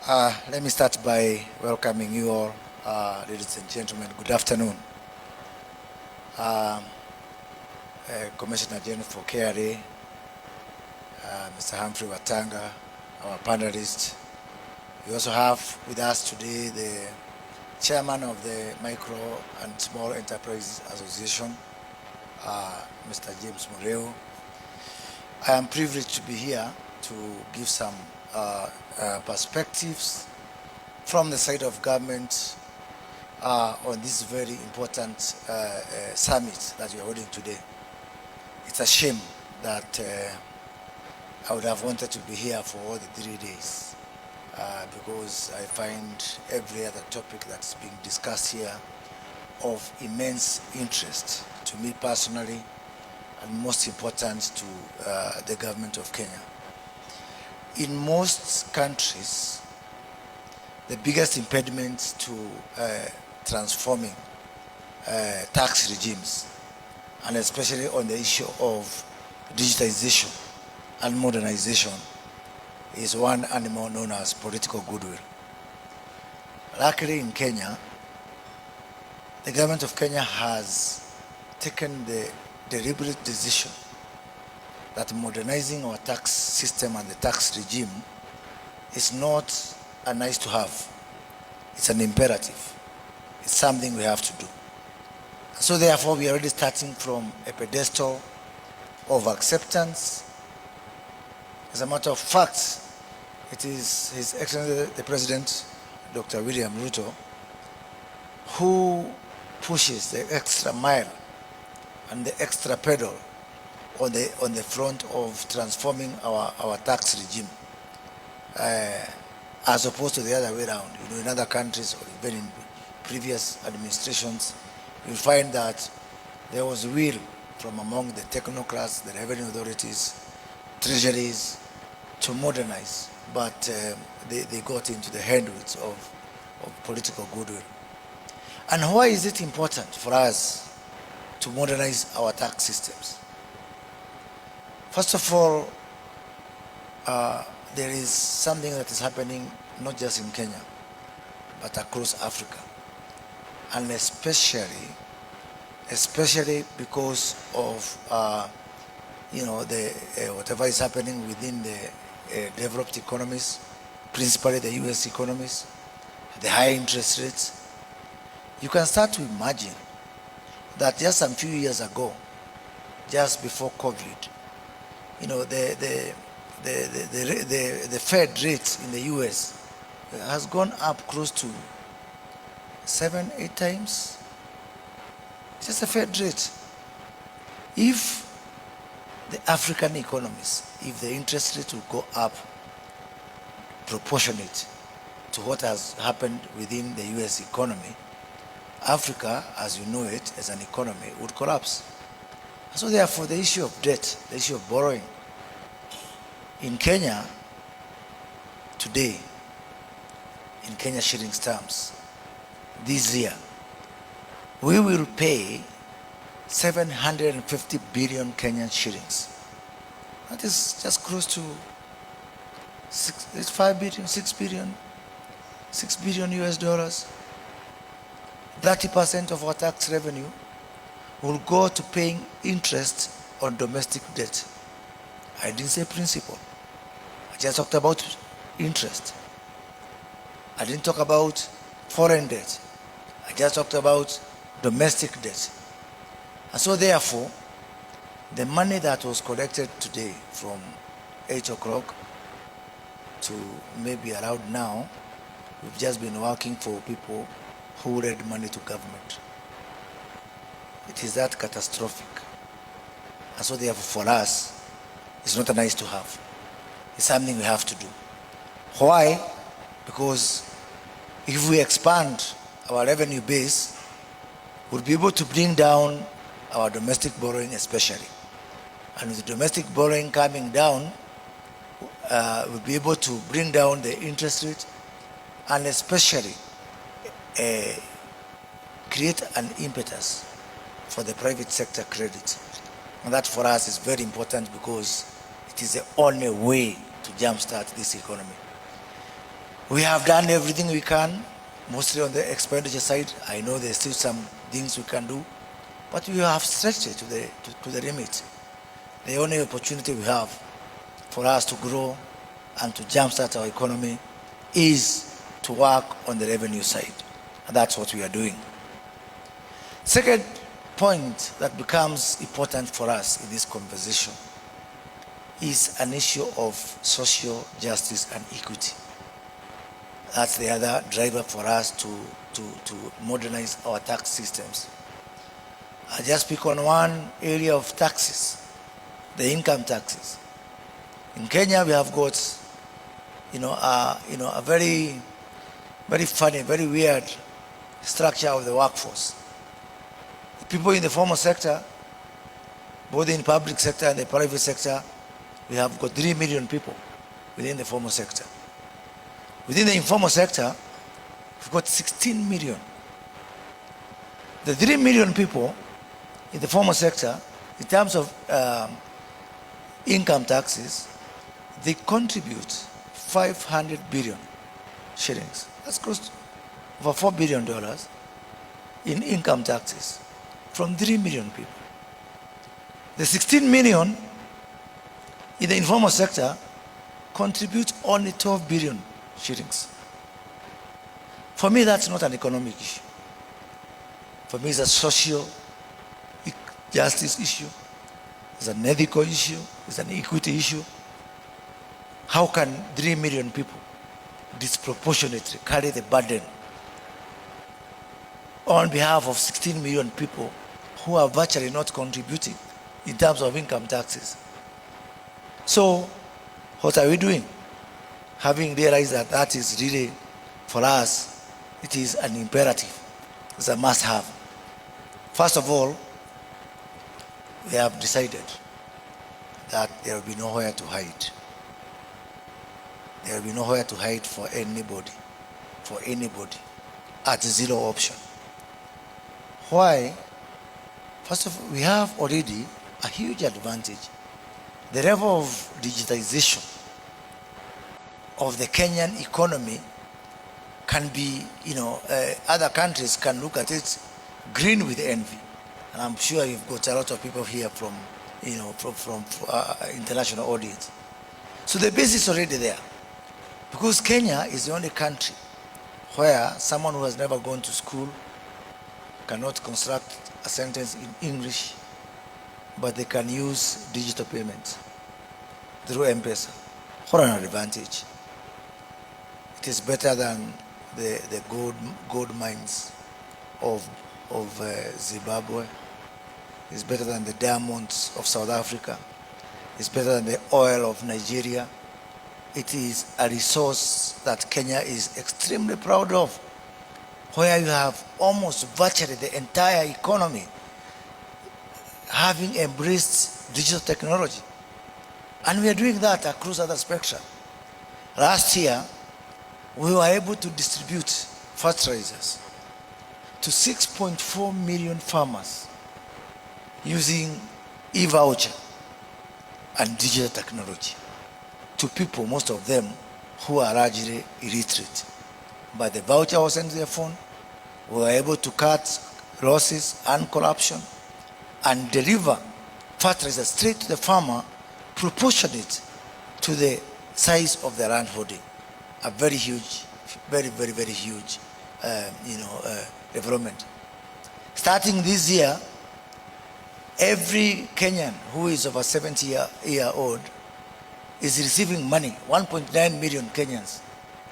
Let me start by welcoming you all, ladies and gentlemen. Good afternoon. Commissioner General for KRA, Mr. Humphrey Watanga, our panelist. We also have with us today the chairman of the Micro and Small Enterprises Association, Mr. James Mureo. I am privileged to be here to give some perspectives from the side of government on this very important summit that we are holding today. It's a shame that I would have wanted to be here for all the 3 days because I find every other topic that's being discussed here of immense interest to me personally, and most important to the government of Kenya. In most countries, the biggest impediment to transforming tax regimes, and especially on the issue of digitization and modernization, is one animal known as political goodwill. Luckily in Kenya, the government of Kenya has taken the deliberate decision that modernizing our tax system and the tax regime is not a nice to have. It's an imperative. It's something we have to do. So therefore, we are already starting from a pedestal of acceptance. As a matter of fact, it is His Excellency the President, Dr. William Ruto, who pushes the extra mile and the extra pedal on the front of transforming our tax regime, as opposed to the other way around. You know, in other countries or even in previous administrations, you find that there was will from among the technocrats, the revenue authorities, treasuries, to modernize, but they got into the handwoods of political goodwill. And why is it important for us to modernize our tax systems? First of all, there is something that is happening not just in Kenya, but across Africa, and especially because of whatever is happening within the developed economies, principally the US economies, the high interest rates. You can start to imagine that just a few years ago, just before COVID, you know, the Fed rate in the US has gone up close to 7-8 times. Just the Fed rate. If the African economies, if the interest rate will go up proportionate to what has happened within the US economy, Africa, as you know it, as an economy, would collapse. So therefore, the issue of debt, the issue of borrowing, in Kenya today, in Kenya shillings terms, this year, we will pay 750 billion Kenyan shillings. That is just close to 6 billion US dollars. 30% of our tax revenue will go to paying interest on domestic debt. I didn't say principal. I just talked about interest. I didn't talk about foreign debt. I just talked about domestic debt. And so therefore, the money that was collected today from 8 o'clock to maybe around now, we've just been working for people who lend money to government. It is that catastrophic. And so therefore for us, it's not a nice to have. It's something we have to do. Why? Because if we expand our revenue base, we'll be able to bring down our domestic borrowing especially. And with the domestic borrowing coming down, we'll be able to bring down the interest rate and especially create an impetus for the private sector credit. And that for us is very important because it is the only way to jumpstart this economy. We have done everything we can, mostly on the expenditure side. I know there's still some things we can do, but we have stretched it to the limit. The only opportunity we have for us to grow and to jumpstart our economy is to work on the revenue side. And that's what we are doing. Second point that becomes important for us in this conversation is an issue of social justice and equity. That's the other driver for us to modernize our tax systems. I just pick on one area of taxes, the income taxes. In Kenya, we have got, a very, very funny, very weird structure of the workforce. The people in the formal sector, both in public sector and the private sector, we have got 3 million people within the formal sector. Within the informal sector, we've got 16 million. The 3 million people in the formal sector, in terms of income taxes, they contribute 500 billion shillings. That's close to over $4 billion in income taxes from 3 million people. The 16 million in the informal sector contribute only 12 billion shillings. For me, that's not an economic issue. For me, it's a social justice issue. It's an ethical issue. It's an equity issue. How can 3 million people disproportionately carry the burden on behalf of 16 million people who are virtually not contributing in terms of income taxes? So, what are we doing? Having realized that that is really, for us, it is an imperative. It's a must-have. First of all, we have decided that there will be nowhere to hide. There will be nowhere to hide for anybody, at zero option. Why? First of all, we have already a huge advantage. The level of digitization of the Kenyan economy can be, other countries can look at it green with envy. And I'm sure you've got a lot of people here from international audience. So the base is already there. Because Kenya is the only country where someone who has never gone to school cannot construct a sentence in English, but they can use digital payments through M-Pesa. What an advantage. It is better than the gold mines of Zimbabwe. It's better than the diamonds of South Africa. It's better than the oil of Nigeria. It is a resource that Kenya is extremely proud of, where you have almost virtually the entire economy having embraced digital technology. And we are doing that across other spectra. Last year, we were able to distribute fertilizers to 6.4 million farmers using e-voucher and digital technology, to people, most of them, who are largely illiterate. But the voucher was sent to their phone. We were able to cut losses and corruption and deliver fertilizer straight to the farmer, proportionate to the size of the land holding. A very huge, very huge, development. Starting this year, every Kenyan who is over 70-year-old is receiving money. 1.9 million Kenyans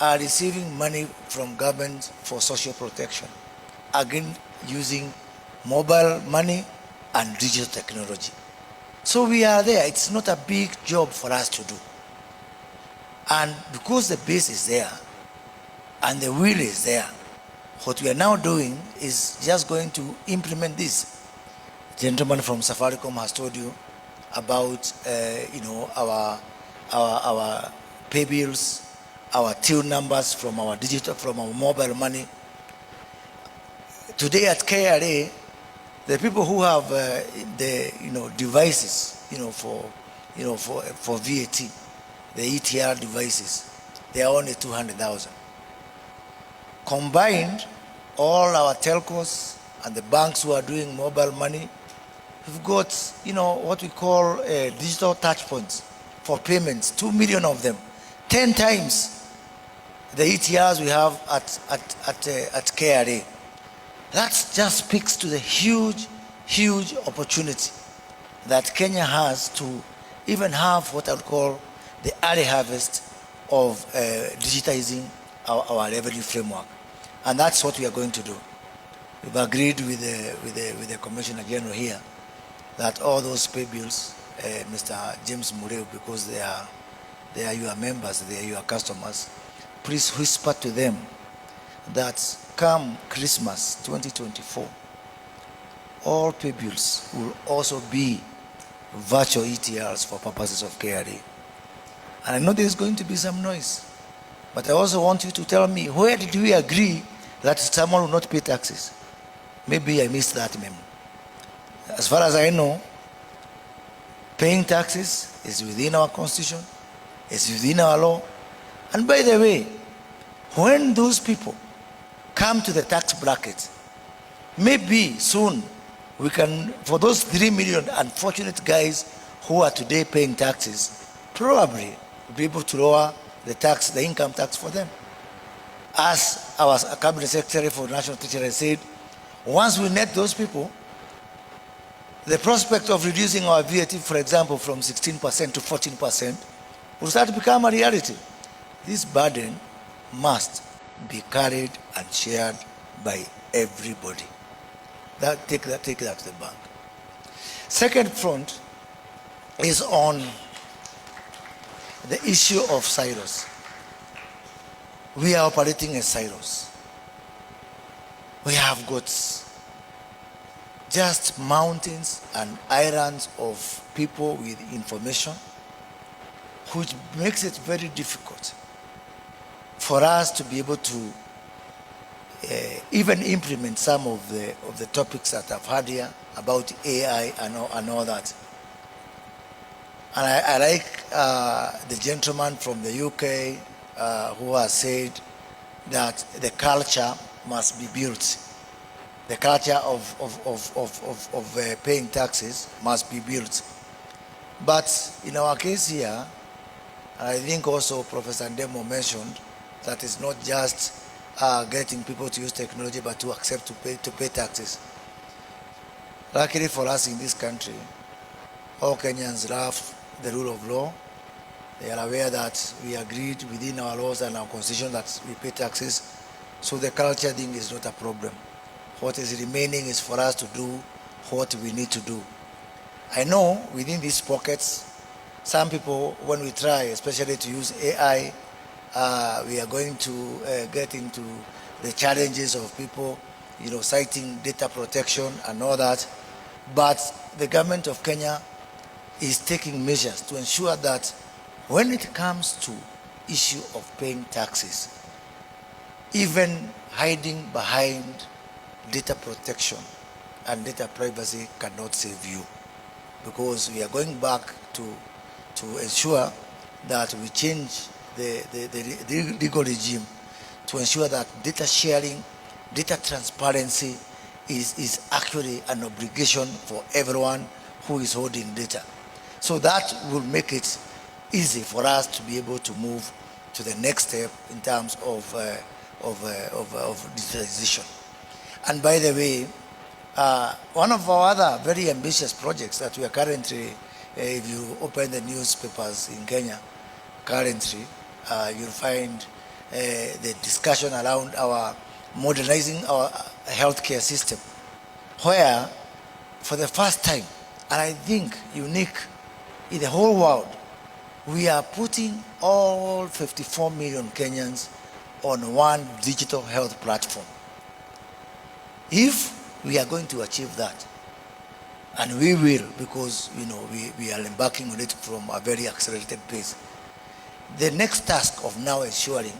are receiving money from government for social protection, again using mobile money and digital technology. So we are there. It's not a big job for us to do. And because the base is there and the will is there, what we are now doing is just going to implement this. The gentleman from Safaricom has told you about our pay bills, our till numbers from our digital, from our mobile money. Today at KRA, the people who have the devices for VAT, the ETR devices, they are only 200,000. Combined, all our telcos and the banks who are doing mobile money, we've got, what we call digital touch points for payments, 2 million of them, 10 times the ETRs we have at KRA. That just speaks to the huge opportunity that Kenya has to even have what I would call the early harvest of digitizing our revenue framework. And that's what we are going to do. We've agreed with the Commissioner General here that all those pay bills, Mr. James Mureu, because they are your members, they are your customers, please whisper to them that come Christmas 2024, all pay bills will also be virtual ETRs for purposes of KRA. And I know there's going to be some noise, but I also want you to tell me, where did we agree that someone will not pay taxes? Maybe I missed that memo. As far as I know, paying taxes is within our constitution, it's within our law. And by the way, when those people come to the tax bracket, maybe soon we can, for those 3 million unfortunate guys who are today paying taxes, probably be able to lower the income tax for them. As our Cabinet Secretary for National Treasury said, once we net those people, the prospect of reducing our VAT, for example, from 16% to 14% will start to become a reality. This burden must be carried and shared by everybody. Take that to the bank. Second front is on the issue of silos. We are operating as silos. We have got just mountains and islands of people with information, which makes it very difficult for us to be able to even implement some of the topics that I've had here about AI and all that. And I like the gentleman from the UK who has said that the culture must be built. The culture of paying taxes must be built. But in our case here, and I think also Professor Ndemo mentioned that it's not just getting people to use technology, but to accept to pay taxes. Luckily for us in this country, all Kenyans love the rule of law. They are aware that we agreed within our laws and our constitution that we pay taxes. So the culture thing is not a problem. What is remaining is for us to do what we need to do. I know within these pockets, some people, when we try, especially to use AI, we are going to get into the challenges of people, citing data protection and all that. But the government of Kenya is taking measures to ensure that when it comes to issue of paying taxes, even hiding behind data protection and data privacy cannot save you, because we are going back to ensure that we change the legal regime to ensure that data sharing, data transparency is actually an obligation for everyone who is holding data. So that will make it easy for us to be able to move to the next step in terms of digitalization. And by the way, one of our other very ambitious projects that we are currently, if you open the newspapers in Kenya, currently, you'll find the discussion around our modernizing our healthcare system, where for the first time, and I think unique in the whole world, we are putting all 54 million Kenyans on one digital health platform. If we are going to achieve that, and we will, because we are embarking on it from a very accelerated pace, the next task of now ensuring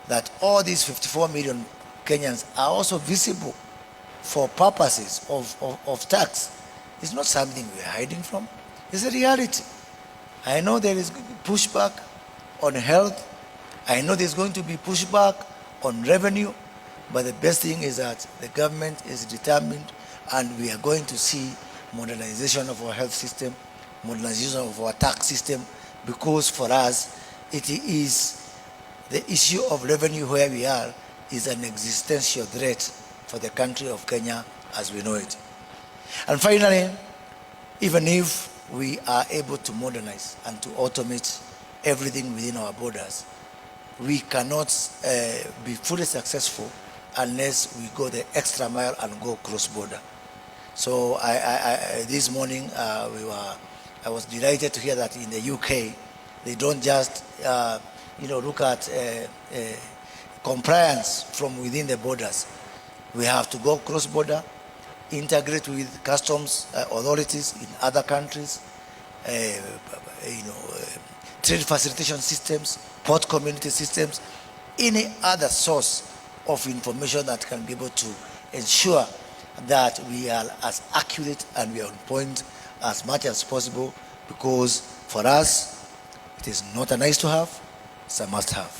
that all these 54 million Kenyans are also visible for purposes of tax is not something we are hiding from. It's a reality. I know there is pushback on health I know there's going to be pushback on revenue, but the best thing is that the government is determined, and we are going to see modernization of our health system, modernization of our tax system, because for us, it is the issue of revenue where we are is an existential threat for the country of Kenya as we know it. And finally, even if we are able to modernize and to automate everything within our borders, we cannot be fully successful unless we go the extra mile and go cross-border. So this morning I was delighted to hear that in the UK they don't just look at compliance from within the borders. We have to go cross-border, integrate with customs authorities in other countries, trade facilitation systems, port community systems, any other source of information that can be able to ensure that we are as accurate and we are on point as much as possible, because for us, it is not a nice to have, it's a must have.